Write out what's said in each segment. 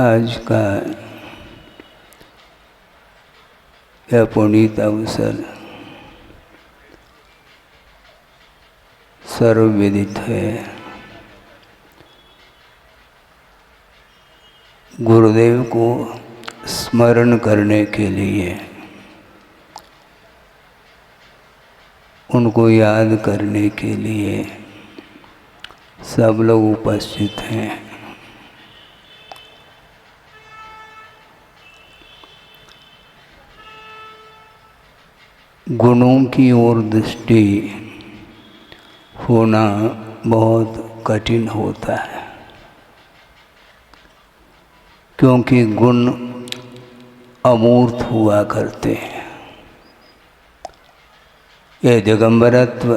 आज का यह पुनीत अवसर सर्वविदित है। गुरुदेव को स्मरण करने के लिए, उनको याद करने के लिए सब लोग उपस्थित हैं। गुणों की ओर दृष्टि होना बहुत कठिन होता है, क्योंकि गुण अमूर्त हुआ करते हैं। यह दिगंबरत्व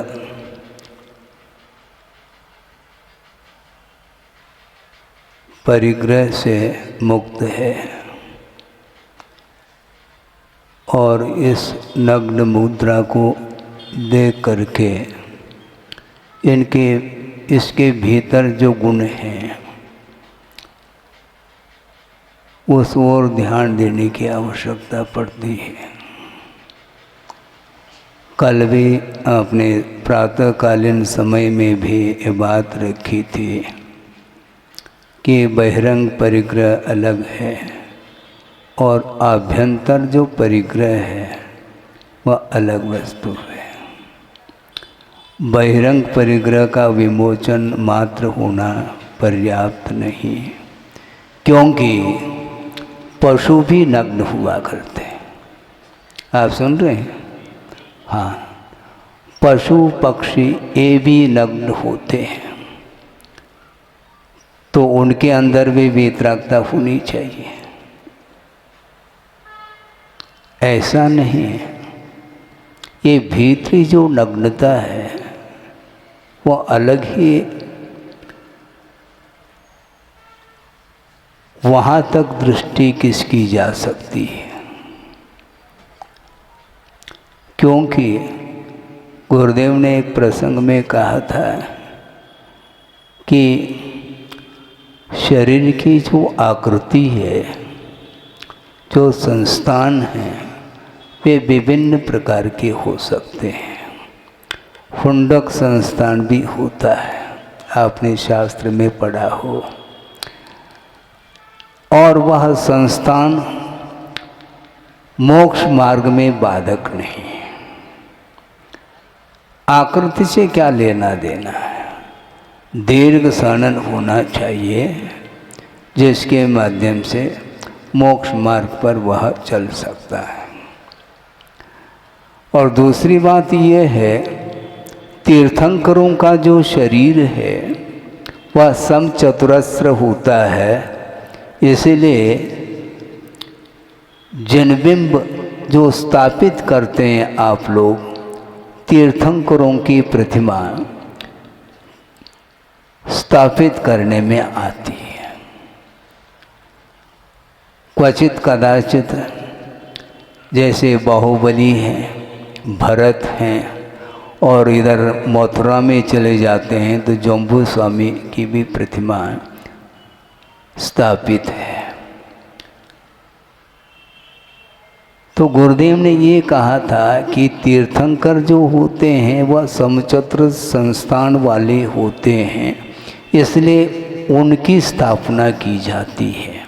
परिग्रह से मुक्त है और इस नग्न मुद्रा को देख करके इसके भीतर जो गुण हैं उस ओर ध्यान देने की आवश्यकता पड़ती है। कल भी आपने प्रातःकालीन समय में भी ये बात रखी थी कि बहिरंग परिग्रह अलग है और आभ्यंतर जो परिग्रह है वह अलग वस्तु है। बहिरंग परिग्रह का विमोचन मात्र होना पर्याप्त नहीं, क्योंकि पशु भी नग्न हुआ करते हैं। आप सुन रहे हैं? हाँ, पशु पक्षी ये भी नग्न होते हैं, तो उनके अंदर भी वितरागता होनी चाहिए। ऐसा नहीं है। ये भीतरी जो नग्नता है वो अलग ही, वहाँ तक दृष्टि किसकी जा सकती है, क्योंकि गुरुदेव ने एक प्रसंग में कहा था कि शरीर की जो आकृति है, जो संस्थान हैं, वे विभिन्न प्रकार के हो सकते हैं। हुंडक संस्थान भी होता है, आपने शास्त्र में पढ़ा हो, और वह संस्थान मोक्ष मार्ग में बाधक नहीं। आकृति से क्या लेना देना है? दीर्घ सनन होना चाहिए जिसके माध्यम से मोक्ष मार्ग पर वह चल सकता है। और दूसरी बात यह है, तीर्थंकरों का जो शरीर है वह समचतुरस्र होता है, इसलिए जिनबिंब जो स्थापित करते हैं आप लोग, तीर्थंकरों की प्रतिमा स्थापित करने में आती है। क्वचित कदाचित जैसे बाहुबली हैं, भरत हैं, और इधर मथुरा में चले जाते हैं तो जम्बू स्वामी की भी प्रतिमा स्थापित है। तो गुरुदेव ने ये कहा था कि तीर्थंकर जो होते हैं वह समचतुर संस्थान वाले होते हैं, इसलिए उनकी स्थापना की जाती है।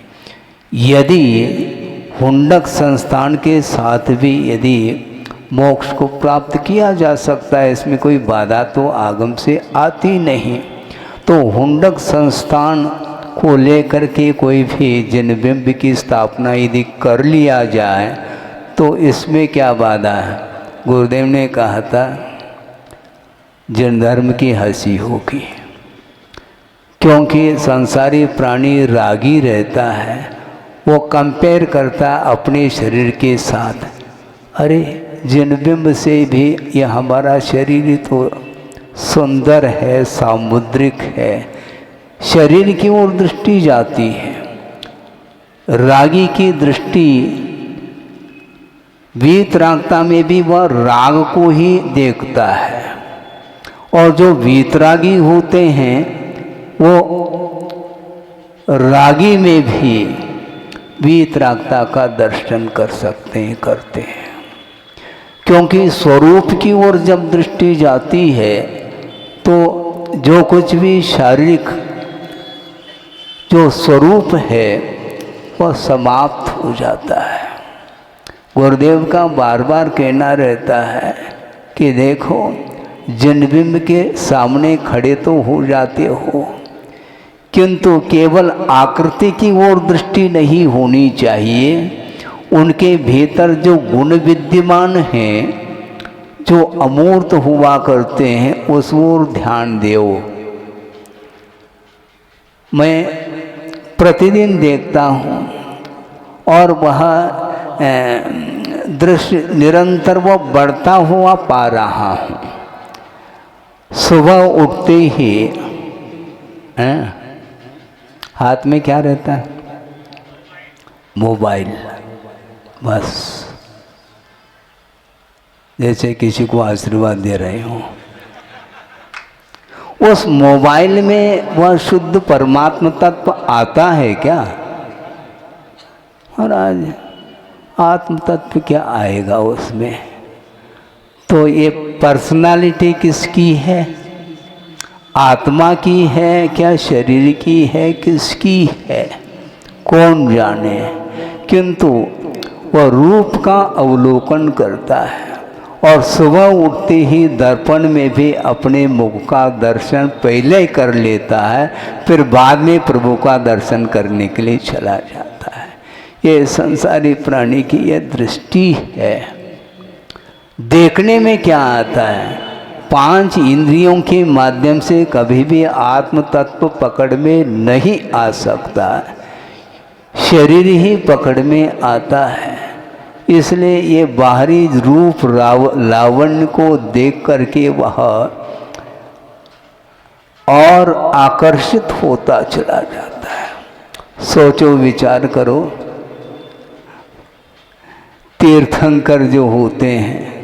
यदि हुंडक संस्थान के साथ भी यदि मोक्ष को प्राप्त किया जा सकता है, इसमें कोई बाधा तो आगम से आती नहीं, तो हुंडक संस्थान को लेकर के कोई भी जिनबिंब की स्थापना यदि कर लिया जाए तो इसमें क्या बाधा है? गुरुदेव ने कहा था जिन धर्म की हंसी होगी, क्योंकि संसारी प्राणी रागी रहता है, वो कंपेयर करता अपने शरीर के साथ, अरे जिनबिंब से भी यह हमारा शरीर तो सुंदर है, सामुद्रिक है। शरीर की ओर दृष्टि जाती है। रागी की दृष्टि वीतरागता में भी वह राग को ही देखता है, और जो वीतरागी होते हैं वो रागी में भी वीतरागता का दर्शन कर सकते हैं, करते हैं। क्योंकि स्वरूप की ओर जब दृष्टि जाती है तो जो कुछ भी शारीरिक जो स्वरूप है वह समाप्त हो जाता है। गुरुदेव का बार बार कहना रहता है कि देखो, जन्मबिंब के सामने खड़े तो हो जाते हो, किंतु केवल आकृति की ओर दृष्टि नहीं होनी चाहिए। उनके भीतर जो गुण विद्यमान हैं, जो अमूर्त हुआ करते हैं, उस ओर ध्यान दो। मैं प्रतिदिन देखता हूँ और वह दृश्य निरंतर वो बढ़ता हुआ पा रहा हूँ। सुबह उठते ही हाथ में क्या रहता है? मोबाइल। बस जैसे किसी को आशीर्वाद दे रहे हो। उस मोबाइल में वह शुद्ध परमात्मा तत्व आता है क्या? और आज आत्म तत्व क्या आएगा उसमें? तो ये पर्सनालिटी किसकी है? आत्मा की है क्या शरीर की है, किसकी है? कौन जाने। किंतु वह रूप का अवलोकन करता है और सुबह उठते ही दर्पण में भी अपने मुख का दर्शन पहले कर लेता है, फिर बाद में प्रभु का दर्शन करने के लिए चला जाता है। ये संसारी प्राणी की यह दृष्टि है। देखने में क्या आता है? 5 इंद्रियों के माध्यम से कभी भी आत्म तत्व पकड़ में नहीं आ सकता, शरीर ही पकड़ में आता है। इसलिए ये बाहरी रूप लावण्य को देख करके वह और आकर्षित होता चला जाता है। सोचो, विचार करो, तीर्थंकर जो होते हैं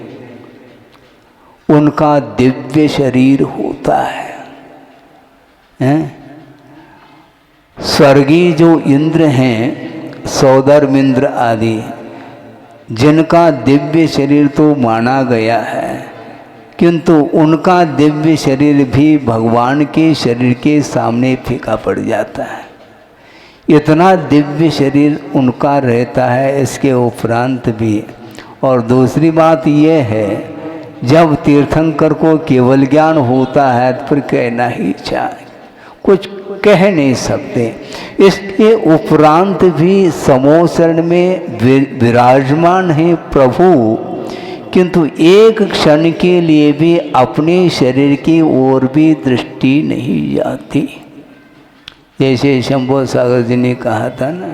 उनका दिव्य शरीर होता है, स्वर्गीय जो इंद्र हैं, सौधर्मिंद्र आदि, जिनका दिव्य शरीर तो माना गया है, किंतु उनका दिव्य शरीर भी भगवान के शरीर के सामने फीका पड़ जाता है। इतना दिव्य शरीर उनका रहता है इसके उपरांत भी। और दूसरी बात यह है, जब तीर्थंकर को केवल ज्ञान होता है तो फिर कहना ही चाहिए, कुछ कह नहीं सकते। इसके उपरांत भी समोसरण में विराजमान है प्रभु, किंतु एक क्षण के लिए भी अपने शरीर की ओर भी दृष्टि नहीं जाती। जैसे शंभो सागर जी ने कहा था ना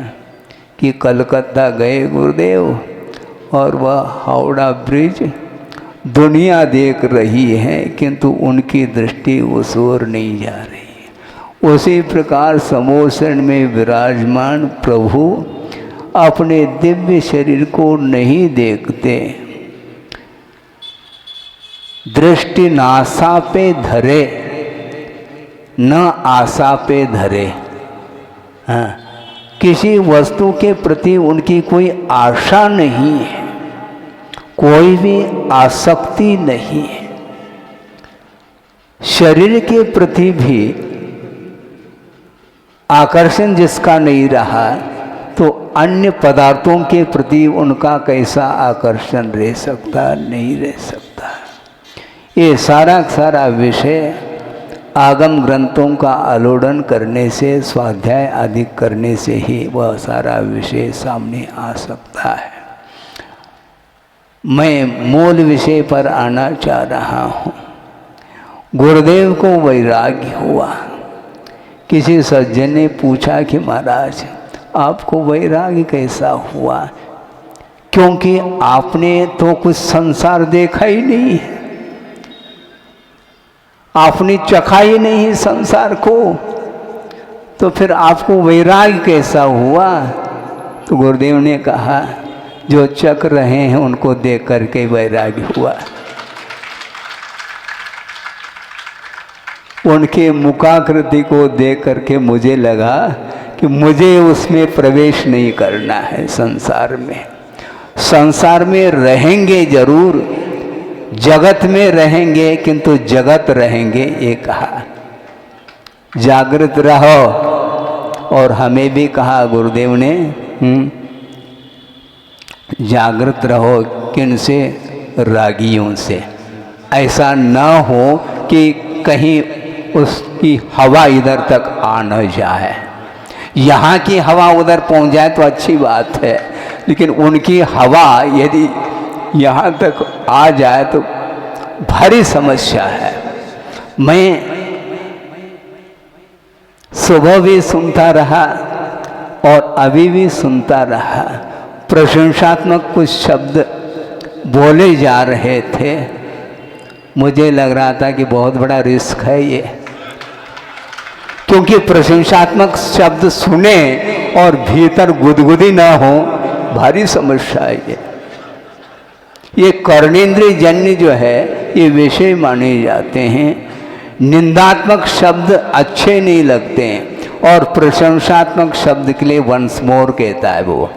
कि कलकत्ता गए गुरुदेव और वह हावड़ा ब्रिज दुनिया देख रही है, किंतु उनकी दृष्टि उस ओर नहीं जा रही। उसी प्रकार समोसरण में विराजमान प्रभु अपने दिव्य शरीर को नहीं देखते। दृष्टि नासा पे धरे, न आशा पे धरे। हाँ, किसी वस्तु के प्रति उनकी कोई आशा नहीं है, कोई भी आसक्ति नहीं है। शरीर के प्रति भी आकर्षण जिसका नहीं रहा, तो अन्य पदार्थों के प्रति उनका कैसा आकर्षण रह सकता? नहीं रह सकता। ये सारा विषय आगम ग्रंथों का आलोड़न करने से, स्वाध्याय आदि करने से ही वह सारा विषय सामने आ सकता है। मैं मूल विषय पर आना चाह रहा हूँ। गुरुदेव को वैराग्य हुआ। किसी सज्जन ने पूछा कि महाराज आपको वैराग्य कैसा हुआ? क्योंकि आपने तो कुछ संसार देखा ही नहीं है, आपने चखा ही नहीं संसार को, तो फिर आपको वैराग्य कैसा हुआ? तो गुरुदेव ने कहा जो चख रहे हैं उनको देख करके वैराग्य हुआ। उनके मुखाकृति को देख करके मुझे लगा कि मुझे उसमें प्रवेश नहीं करना है। संसार में रहेंगे जरूर, जगत में रहेंगे, किंतु जगत रहेंगे ये कहा। जागृत रहो, और हमें भी कहा गुरुदेव ने, जागृत रहो किन से? रागियों से। ऐसा न हो कि कहीं उसकी हवा इधर तक आ न जाए। यहाँ की हवा उधर पहुँच जाए तो अच्छी बात है, लेकिन उनकी हवा यदि यहाँ तक आ जाए तो भारी समस्या है। मैं सुबह भी सुनता रहा और अभी भी सुनता रहा, प्रशंसात्मक कुछ शब्द बोले जा रहे थे। मुझे लग रहा था कि बहुत बड़ा रिस्क है ये, क्योंकि प्रशंसात्मक शब्द सुने और भीतर गुदगुदी ना हो, भारी समस्या है ये कर्णेंद्रिय जन्य जो है ये विषय माने जाते हैं। निंदात्मक शब्द अच्छे नहीं लगते हैं, और प्रशंसात्मक शब्द के लिए वंस मोर कहता है वो।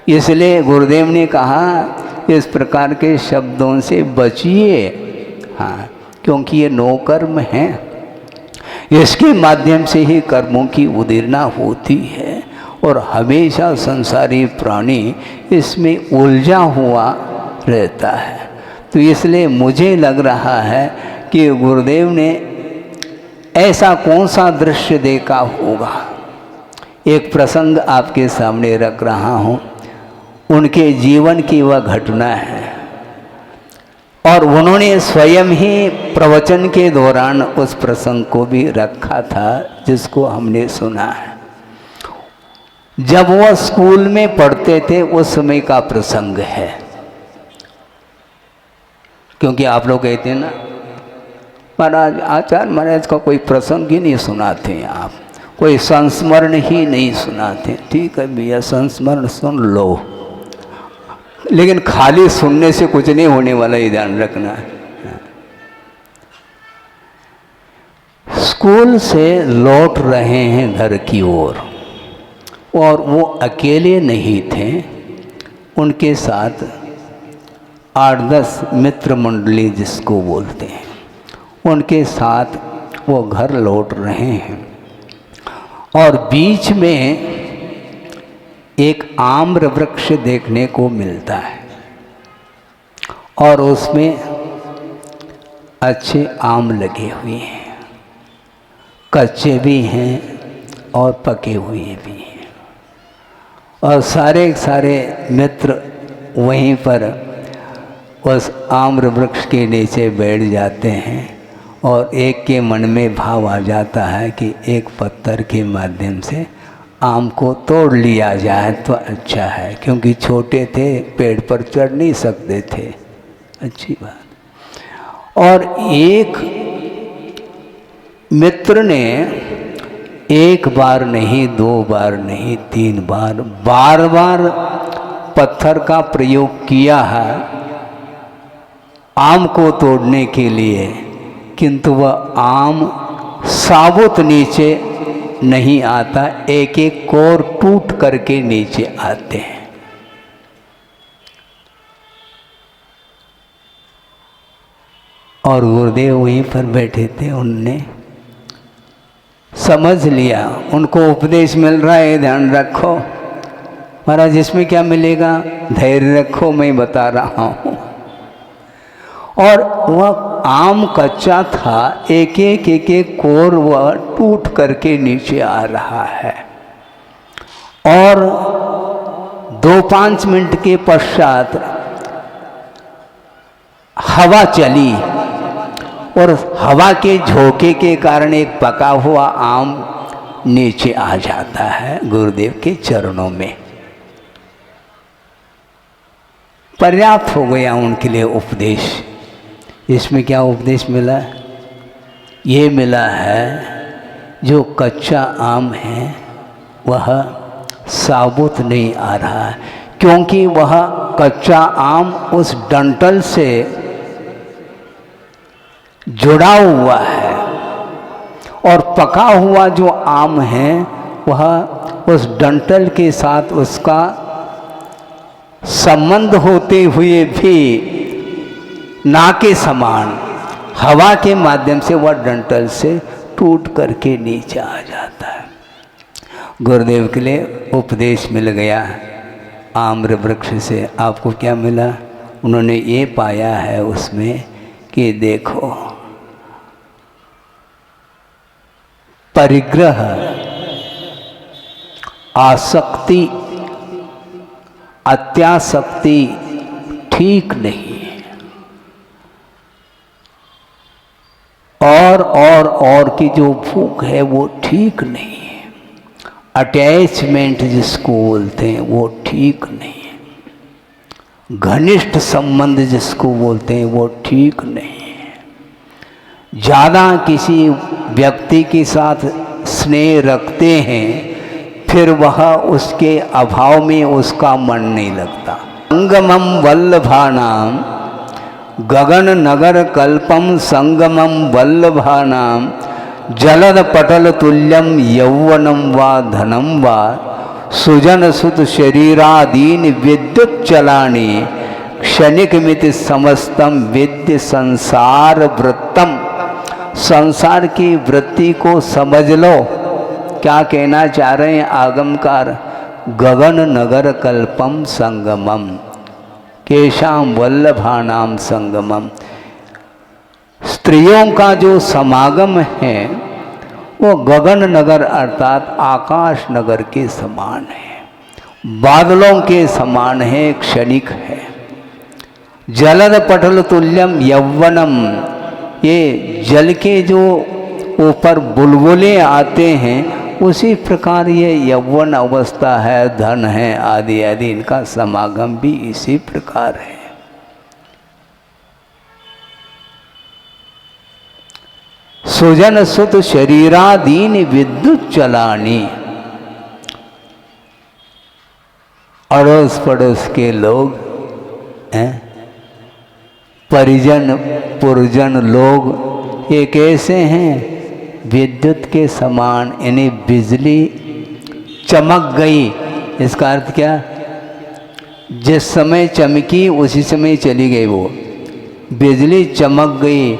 इसलिए गुरुदेव ने कहा इस प्रकार के शब्दों से बचिए। हाँ, क्योंकि ये नो कर्म है, इसके माध्यम से ही कर्मों की उदीरना होती है, और हमेशा संसारी प्राणी इसमें उलझा हुआ रहता है। तो इसलिए मुझे लग रहा है कि गुरुदेव ने ऐसा कौन सा दृश्य देखा होगा। एक प्रसंग आपके सामने रख रहा हूँ, उनके जीवन की वह घटना है, और उन्होंने स्वयं ही प्रवचन के दौरान उस प्रसंग को भी रखा था जिसको हमने सुना है। जब वह स्कूल में पढ़ते थे उस समय का प्रसंग है, क्योंकि आप लोग कहते हैं ना महाराज, आचार्य महाराज का कोई प्रसंग ही नहीं सुनाते हैं आप, कोई संस्मरण ही नहीं सुनाते। ठीक है भैया, संस्मरण सुन लो, लेकिन खाली सुनने से कुछ नहीं होने वाला, ये ध्यान रखना है। स्कूल से लौट रहे हैं घर की ओर, और वो अकेले नहीं थे, उनके साथ 8-10 मित्र मंडली जिसको बोलते हैं, उनके साथ वो घर लौट रहे हैं, और बीच में एक आम्र वृक्ष देखने को मिलता है, और उसमें अच्छे आम लगे हुए हैं, कच्चे भी हैं और पके हुए भी हैं, और सारे मित्र वहीं पर उस आम्र वृक्ष के नीचे बैठ जाते हैं, और एक के मन में भाव आ जाता है कि एक पत्थर के माध्यम से आम को तोड़ लिया जाए तो अच्छा है, क्योंकि छोटे थे, पेड़ पर चढ़ नहीं सकते थे। अच्छी बात। और एक मित्र ने एक बार नहीं, 2 बार नहीं, 3 बार, बार पत्थर का प्रयोग किया है आम को तोड़ने के लिए, किंतु वह आम साबुत नीचे नहीं आता, एक एक कोर टूट करके नीचे आते हैं। और गुरुदेव वहीं पर बैठे थे, उनने समझ लिया, उनको उपदेश मिल रहा है, ध्यान रखो महाराज, इसमें क्या मिलेगा, धैर्य रखो, मैं बता रहा हूँ। और वह आम कच्चा था, एक एक कोर वह टूट करके नीचे आ रहा है, और 2-5 मिनट के पश्चात हवा चली, और हवा के झोंके के कारण एक पका हुआ आम नीचे आ जाता है गुरुदेव के चरणों में। पर्याप्त हो गया उनके लिए उपदेश। इसमें क्या उपदेश मिला? ये मिला है जो कच्चा आम है वह साबुत नहीं आ रहा है, क्योंकि वह कच्चा आम उस डंठल से जुड़ा हुआ है, और पका हुआ जो आम है वह उस डंठल के साथ उसका संबंध होते हुए भी ना के समान हवा के माध्यम से वह डंठल से टूट करके नीचे आ जाता है। गुरुदेव के लिए उपदेश मिल गया आम्र वृक्ष से। आपको क्या मिला? उन्होंने ये पाया है उसमें कि देखो, परिग्रह, आसक्ति, अत्यासक्ति ठीक नहीं है। और की जो भूख है वो ठीक नहीं है। अटैचमेंट जिसको बोलते हैं वो ठीक नहीं है। घनिष्ठ संबंध जिसको बोलते हैं वो ठीक नहीं है। ज़्यादा किसी व्यक्ति के साथ स्नेह रखते हैं, फिर वह उसके अभाव में उसका मन नहीं लगता। संगमम वल्लभानाम गगन नगर कल्पम संगमम वल्लभानाम जलद पटल तुल्यम यौवनम वा धनम वा सुजन सुत शरीरादीन विद्युत चलानी क्षणिक मिति समस्तम विद्य संसार वृत्तम। संसार की वृत्ति को समझ लो। क्या कहना चाह रहे हैं आगमकार? गगन नगर कल्पम संगमम केशाम वल्लभानाम संगमम। स्त्रियों का जो समागम है वो गगन नगर अर्थात आकाश नगर के समान है, बादलों के समान है, क्षणिक है। जलद पटल तुल्यम यौवनम, ये जल के जो ऊपर बुलबुले आते हैं उसी प्रकार ये यौवन अवस्था है, धन है, आदि आदि, इनका समागम भी इसी प्रकार है। सुजन सुत शरीरादीन विद्युत चलानी। अड़ोस पड़ोस के लोग हैं, परिजन पुरजन लोग, ये कैसे हैं? विद्युत के समान, यानी बिजली चमक गई। इसका अर्थ क्या? जिस समय चमकी उसी समय चली गई। वो बिजली चमक गई,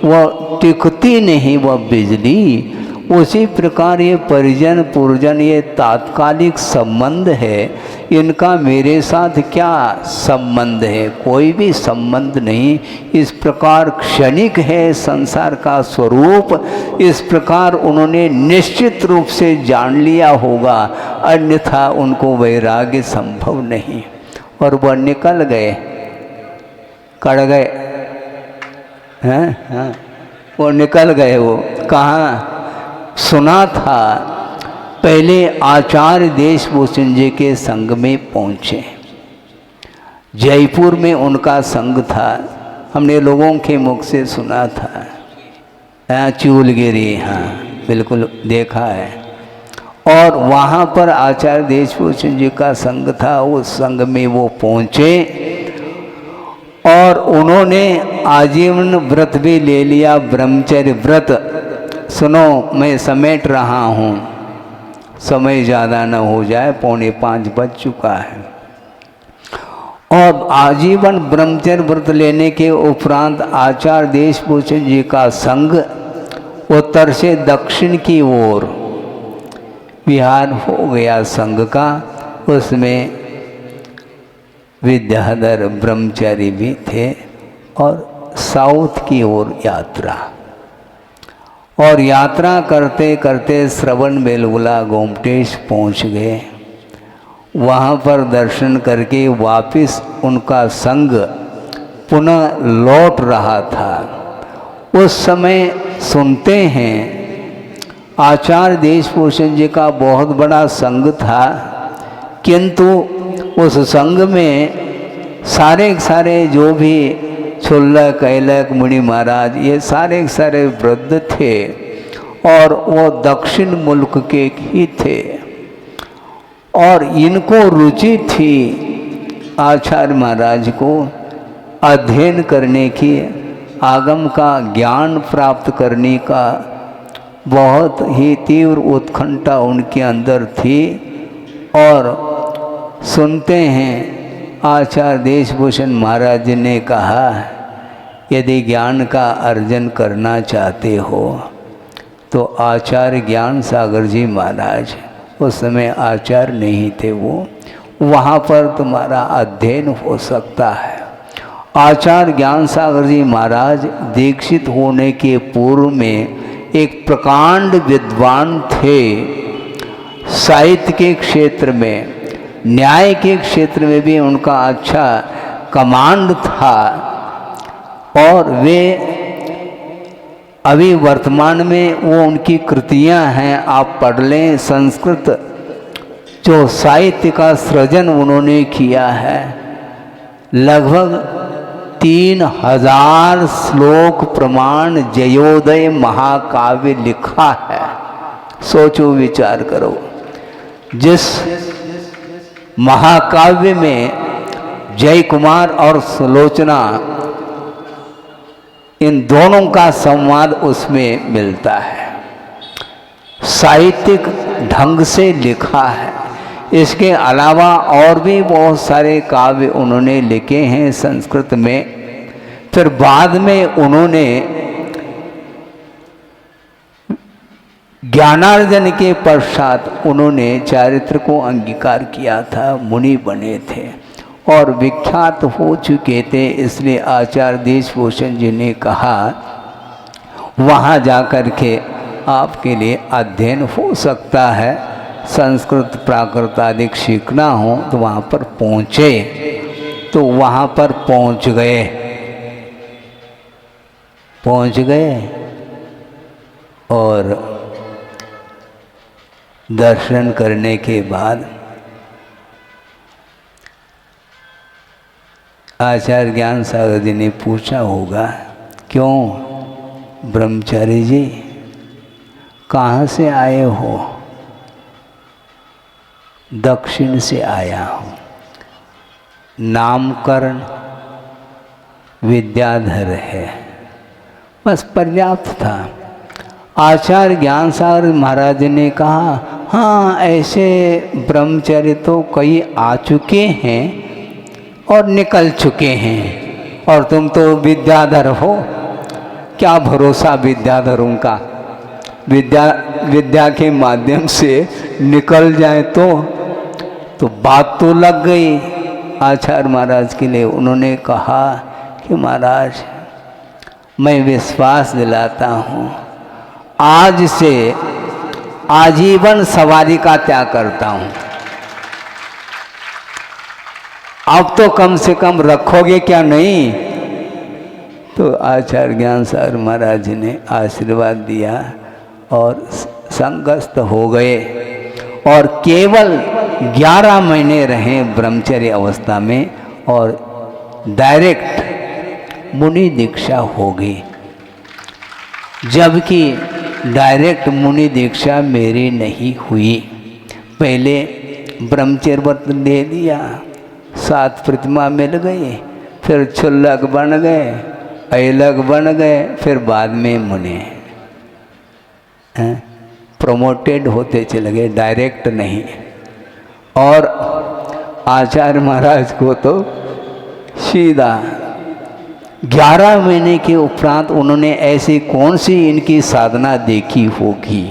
वह टिकती नहीं वह बिजली। उसी प्रकार ये परिजन पुरजन, ये तात्कालिक संबंध है। इनका मेरे साथ क्या संबंध है? कोई भी संबंध नहीं। इस प्रकार क्षणिक है संसार का स्वरूप। इस प्रकार उन्होंने निश्चित रूप से जान लिया होगा, अन्यथा उनको वैराग्य संभव नहीं। और वह निकल गए, कड़ गए हैं, हाँ, वो निकल गए। वो कहाँ? सुना था पहले आचार्य देशभूषण जी के संग में पहुँचे। जयपुर में उनका संग था, हमने लोगों के मुख से सुना था। चूलगिरी, हाँ बिल्कुल देखा है। और वहाँ पर आचार्य देशभूषण जी का संग था। उस संग में वो पहुँचे और उन्होंने आजीवन व्रत भी ले लिया, ब्रह्मचर्य व्रत। सुनो, मैं समेट रहा हूँ, समय ज़्यादा न हो जाए, 4:45 बज चुका है। और आजीवन ब्रह्मचर्य व्रत लेने के उपरांत आचार्य देशभूषण जी का संग उत्तर से दक्षिण की ओर विहार हो गया संघ का। उसमें विद्याधर ब्रह्मचारी भी थे और साउथ की ओर यात्रा। और यात्रा करते करते श्रवण बेलगुला गोमटेश पहुंच गए। वहाँ पर दर्शन करके वापस उनका संग पुनः लौट रहा था। उस समय सुनते हैं आचार्य देशभूषण जी का बहुत बड़ा संग था, किंतु उस संग में सारे जो भी छुल्लक कैलक मुनि महाराज, ये सारे वृद्ध थे और वो दक्षिण मुल्क के ही थे। और इनको रुचि थी आचार्य महाराज को अध्ययन करने की, आगम का ज्ञान प्राप्त करने का बहुत ही तीव्र उत्कंठा उनके अंदर थी। और सुनते हैं आचार्य देशभूषण महाराज ने कहा, यदि ज्ञान का अर्जन करना चाहते हो तो आचार्य ज्ञान सागर जी महाराज, उस समय आचार्य नहीं थे वो, वहाँ पर तुम्हारा अध्ययन हो सकता है। आचार्य ज्ञान सागर जी महाराज दीक्षित होने के पूर्व में एक प्रकांड विद्वान थे। साहित्य के क्षेत्र में, न्याय के क्षेत्र में भी उनका अच्छा कमांड था। और वे अभी वर्तमान में वो उनकी कृतियां हैं, आप पढ़ लें। संस्कृत जो साहित्य का सृजन उन्होंने किया है, लगभग 3000 श्लोक प्रमाण जयोदय महाकाव्य लिखा है। सोचो, विचार करो, जिस महाकाव्य में जय कुमार और सुलोचना, इन दोनों का संवाद उसमें मिलता है, साहित्यिक ढंग से लिखा है। इसके अलावा और भी बहुत सारे काव्य उन्होंने लिखे हैं संस्कृत में। फिर बाद में उन्होंने ज्ञानार्जन के पश्चात उन्होंने चारित्र को अंगीकार किया था, मुनि बने थे और विख्यात हो चुके थे। इसलिए आचार्य देशभूषण जी ने कहा, वहाँ जाकर के आपके लिए अध्ययन हो सकता है, संस्कृत प्राकृत आदि सीखना हो तो वहाँ पर पहुँचे। तो वहाँ पर पहुँच गए और दर्शन करने के बाद आचार्य ज्ञान सागर जी ने पूछा होगा, क्यों ब्रह्मचारी जी कहाँ से आए हो? दक्षिण से आया हूँ। नामकरण विद्याधर है, बस पर्याप्त था। आचार्य ज्ञान सागर महाराज ने कहा, हाँ ऐसे ब्रह्मचर्य तो कई आ चुके हैं और निकल चुके हैं, और तुम तो विद्याधर हो। क्या भरोसा विद्याधरों का, विद्या के माध्यम से निकल जाए तो बात तो लग गई आचार्य महाराज के लिए। उन्होंने कहा कि महाराज मैं विश्वास दिलाता हूँ, आज से आजीवन सवारी का त्याग करता हूँ। अब तो कम से कम रखोगे क्या नहीं? तो आचार्य ज्ञान सागर महाराज ने आशीर्वाद दिया और संगस्थ हो गए और केवल 11 महीने रहे ब्रह्मचर्य अवस्था में और डायरेक्ट मुनि दीक्षा हो गई। जबकि डायरेक्ट मुनि दीक्षा मेरी नहीं हुई। पहले ब्रह्मचर्य व्रत ले लिया, 7 प्रतिमा मिल गई, फिर छुल्लक बन गए, ऐलक बन गए, फिर बाद में मुनि प्रमोटेड होते चले गए, डायरेक्ट नहीं। और आचार्य महाराज को तो सीधा 11 महीने के उपरांत उन्होंने ऐसी कौन सी इनकी साधना देखी होगी,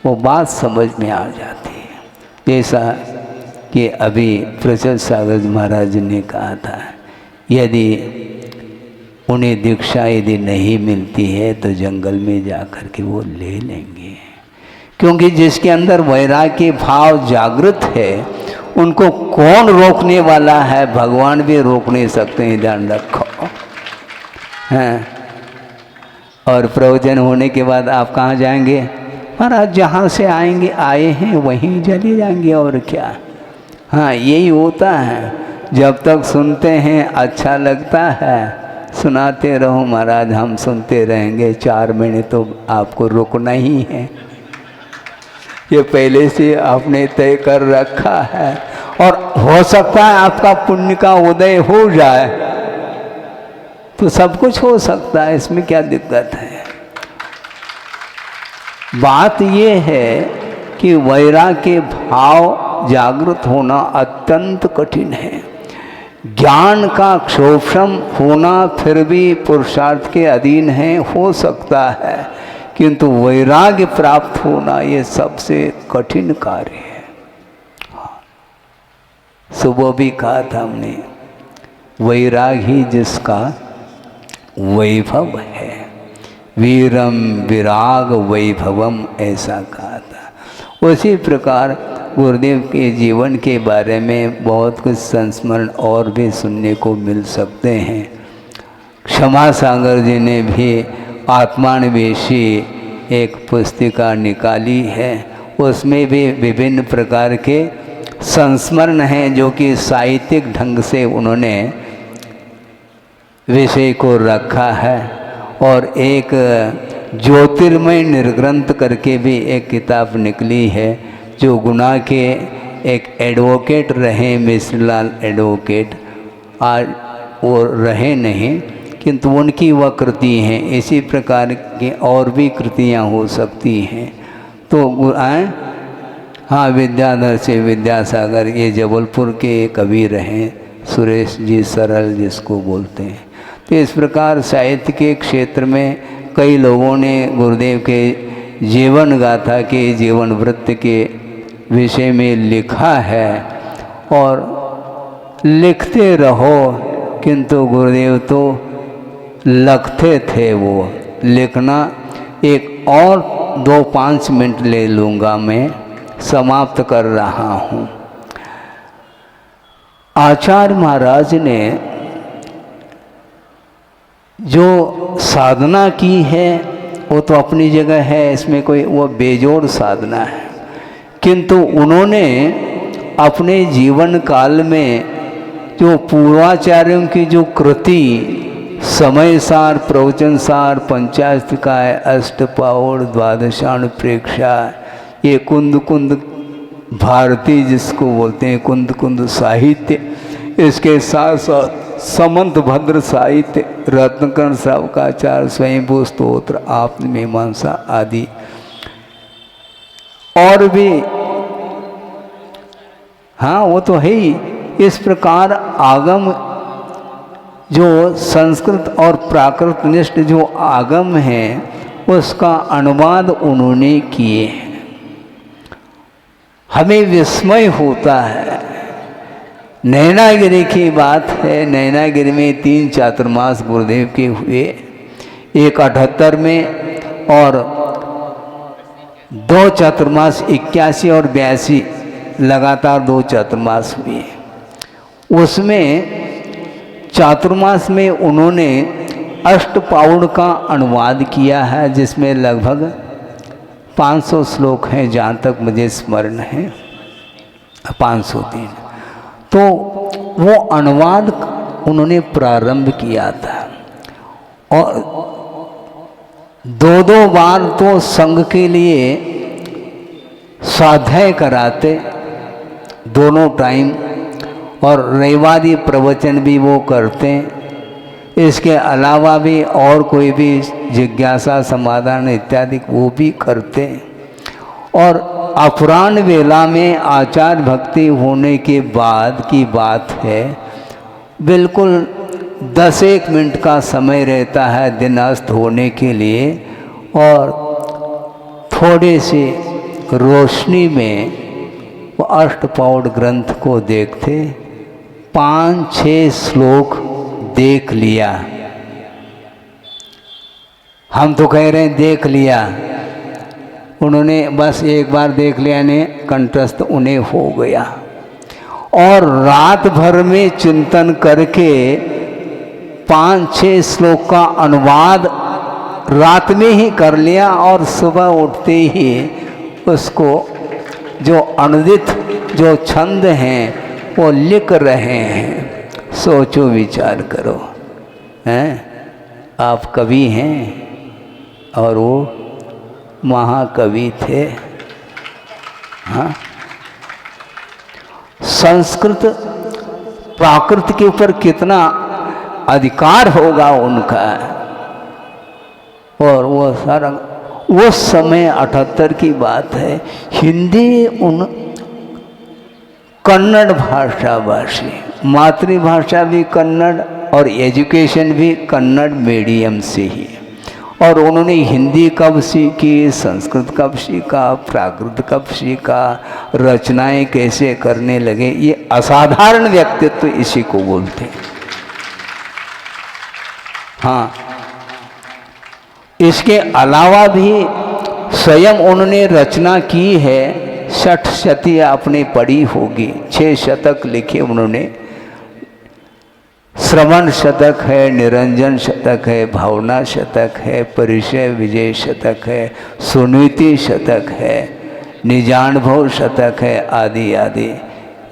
वो बात समझ में आ जाती है। जैसा कि अभी प्रचल सागर महाराज ने कहा था, यदि उन्हें दीक्षा यदि नहीं मिलती है तो जंगल में जा कर के वो ले लेंगे, क्योंकि जिसके अंदर वैराग्य के भाव जागृत है उनको कौन रोकने वाला है? भगवान भी रोक नहीं सकते हैं, ध्यान रखो। हैं और प्रवचन होने के बाद आप कहाँ जाएंगे? महाराज जहाँ से आए हैं वहीं चले जाएंगे, और क्या। हाँ, यही होता है। जब तक सुनते हैं अच्छा लगता है, सुनाते रहो महाराज, हम सुनते रहेंगे। 4 महीने तो आपको रुकना ही है, ये पहले से आपने तय कर रखा है। और हो सकता है आपका पुण्य का उदय हो जाए, तो सब कुछ हो सकता है, इसमें क्या दिक्कत है। बात ये है कि वैराग्य के भाव जागृत होना अत्यंत कठिन है। ज्ञान का क्षोभम होना फिर भी पुरुषार्थ के अधीन है, हो सकता है, किंतु वैराग्य प्राप्त होना ये सबसे कठिन कार्य है। सुबह भी कहा था हमने, वैराग ही जिसका वैभव है, वीरम विराग वैभवम, ऐसा कहा था। उसी प्रकार गुरुदेव के जीवन के बारे में बहुत कुछ संस्मरण और भी सुनने को मिल सकते हैं। क्षमा सागर जी ने भी आत्मान्वेषी एक पुस्तिका निकाली है, उसमें भी विभिन्न प्रकार के संस्मरण हैं जो कि साहित्यिक ढंग से उन्होंने विषय को रखा है। और एक ज्योतिर्मय निर्ग्रंथ करके भी एक किताब निकली है, जो गुनाह के एक एडवोकेट रहे, मिश्रलाल एडवोकेट, आज वो रहे नहीं, किंतु उनकी वह कृति हैं। इसी प्रकार की और भी कृतियाँ हो सकती हैं। तो हाँ, विद्याधर से विद्यासागर, ये जबलपुर के कवि रहे, सुरेश जी सरल जिसको बोलते हैं। तो इस प्रकार साहित्य के क्षेत्र में कई लोगों ने गुरुदेव के जीवन गाथा के, जीवन वृत्त के विषय में लिखा है, और लिखते रहो, किंतु गुरुदेव तो लगते थे। वो लिखना एक और 2-5 मिनट ले लूँगा, मैं समाप्त कर रहा हूँ। आचार्य महाराज ने जो साधना की है वो तो अपनी जगह है, इसमें कोई वो बेजोड़ साधना है, किंतु उन्होंने अपने जीवन काल में जो पूर्वाचार्यों की जो कृति, समय सार, प्रवचन सार, पंचाष्टकाय, अष्टपाउड़, द्वादशाण प्रेक्षा, ये कुंद कुंद भारती जिसको बोलते हैं, कुंद कुंद साहित्य, इसके साथ साथ समंत भद्र साहित्य, रत्नकर्ण श्रावकाचार, स्वयंभू स्तोत्र, आत्म मीमांसा आदि, और भी, हाँ वो तो है ही। इस प्रकार आगम जो संस्कृत और प्राकृत निष्ठ जो आगम है, उसका अनुवाद उन्होंने किए हैं। हमें विस्मय होता है। नैनागिरी की बात है, नैनागिरी में 3 चातुर्मास गुरुदेव के हुए, एक 78 में और 2 चातुर्मास 81 और 82, लगातार 2 चातुर्मास हुए। उसमें चातुर्मास में उन्होंने अष्टपाउड़ का अनुवाद किया है, जिसमें लगभग 500 श्लोक हैं, जहाँ तक मुझे स्मरण है, 503। तो वो अनुवाद उन्होंने प्रारंभ किया था, और 2-2 बार तो संघ के लिए स्वाध्याय कराते दोनों टाइम, और रविवारी प्रवचन भी वो करते। इसके अलावा भी और कोई भी जिज्ञासा समाधान इत्यादि वो भी करते। और अपराह्न वेला में आचार भक्ति होने के बाद की बात है, बिल्कुल 10-1 मिनट का समय रहता है दिन अस्त होने के लिए, और थोड़ी सी रोशनी में वो अष्टपाउड़ ग्रंथ को देखते। 5-6 श्लोक देख लिया, हम तो कह रहे हैं देख लिया, उन्होंने बस एक बार देख लिया ने कंठस्थ उन्हें हो गया। और रात भर में चिंतन करके 5-6 श्लोक का अनुवाद रात में ही कर लिया, और सुबह उठते ही उसको जो अनुदित जो छंद हैं वो लिख रहे हैं। सोचो, विचार करो, हैं आप कवि हैं और वो महाकवि थे। हाँ, संस्कृत प्राकृत के ऊपर कितना अधिकार होगा उनका, और वो सारा, उस समय 78 की बात है, हिंदी उन कन्नड़ भाषा भाषी, मातृभाषा भी कन्नड़ और एजुकेशन भी कन्नड़ मीडियम से ही। और उन्होंने हिंदी कब सीखी, संस्कृत कब सीखा, प्राकृत कब सीखा, रचनाएं कैसे करने लगे, ये असाधारण व्यक्तित्व इसी को बोलते हैं। हाँ, इसके अलावा भी स्वयं उन्होंने रचना की है। 60 शती आपने पढ़ी होगी, 6 शतक लिखे उन्होंने। श्रवण शतक है, निरंजन शतक है, भावना शतक है, परिचय विजय शतक है, सुनीति शतक है, निजानुभव शतक है, आदि आदि,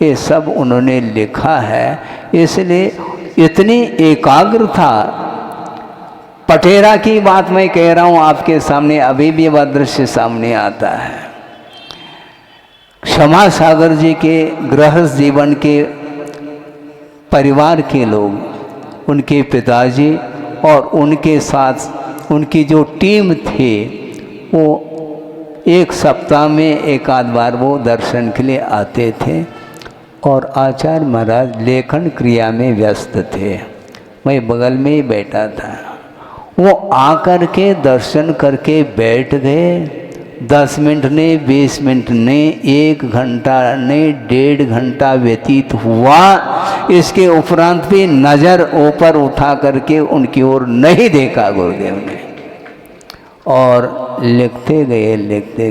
ये सब उन्होंने लिखा है। इसलिए इतनी एकाग्रता, पटेरा की बात मैं कह रहा हूँ आपके सामने, अभी भी वह दृश्य सामने आता है। क्षमा सागर जी के गृहस्थ जीवन के परिवार के लोग, उनके पिताजी और उनके साथ उनकी जो टीम थी, वो एक सप्ताह में एक आध बार वो दर्शन के लिए आते थे। और आचार्य महाराज लेखन क्रिया में व्यस्त थे, मैं बगल में ही बैठा था। वो आकर के दर्शन करके बैठ गए। 10 मिनट ने, 20 मिनट ने, 1 घंटा ने, 1.5 घंटा व्यतीत हुआ। इसके उपरांत भी नज़र ऊपर उठा करके उनकी ओर नहीं देखा गुरुदेव ने, और लिखते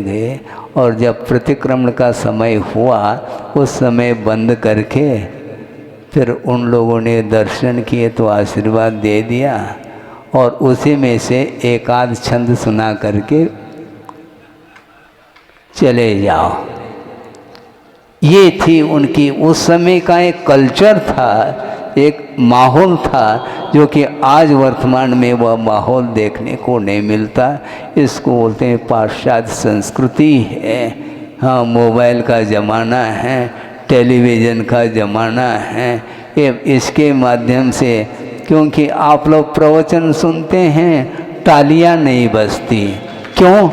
गए। और जब प्रतिक्रमण का समय हुआ, उस समय बंद करके फिर उन लोगों ने दर्शन किए तो आशीर्वाद दे दिया, और उसी में से एक आध छंद सुना करके चले जाओ। ये थी उनकी उस समय का एक कल्चर था, एक माहौल था, जो कि आज वर्तमान में वह माहौल देखने को नहीं मिलता। इसको बोलते हैं पाश्चात्य संस्कृति है। हाँ, मोबाइल का ज़माना है, टेलीविज़न का ज़माना है। ये इसके माध्यम से, क्योंकि आप लोग प्रवचन सुनते हैं, तालियां नहीं बजती। क्यों?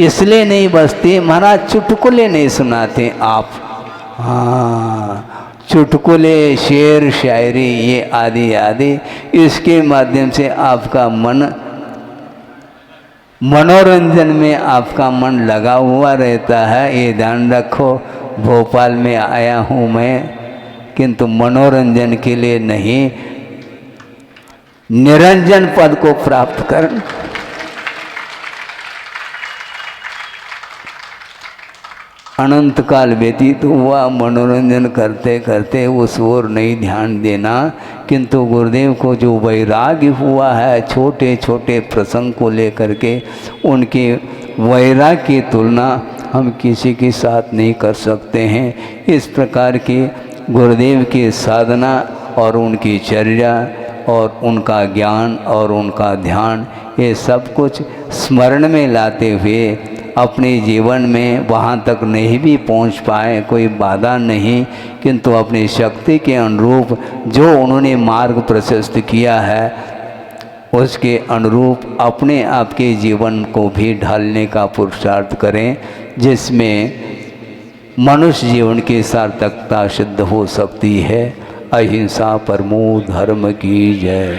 इसलिए नहीं बजती, महाराज चुटकुले नहीं सुनाते आप। हाँ, चुटकुले, शेर शायरी, ये आदि आदि, इसके माध्यम से आपका मन, मनोरंजन में आपका मन लगा हुआ रहता है। ये ध्यान रखो, भोपाल में आया हूँ मैं, किंतु मनोरंजन के लिए नहीं, निरंजन पद को प्राप्त कर। अनंत काल व्यतीत हुआ, मनोरंजन करते करते उस ओर नहीं ध्यान देना। किंतु गुरुदेव को जो वैराग्य हुआ है छोटे छोटे प्रसंग को लेकर के, उनके वैराग्य की तुलना हम किसी के साथ नहीं कर सकते हैं। इस प्रकार की गुरुदेव की साधना और उनकी चर्या और उनका ज्ञान और उनका ध्यान, ये सब कुछ स्मरण में लाते हुए अपने जीवन में वहाँ तक नहीं भी पहुँच पाए, कोई बाधा नहीं, किंतु अपनी शक्ति के अनुरूप जो उन्होंने मार्ग प्रशस्त किया है, उसके अनुरूप अपने आप के जीवन को भी ढालने का पुरुषार्थ करें, जिसमें मनुष्य जीवन की सार्थकता सिद्ध हो सकती है। अहिंसा परमो धर्म की जय।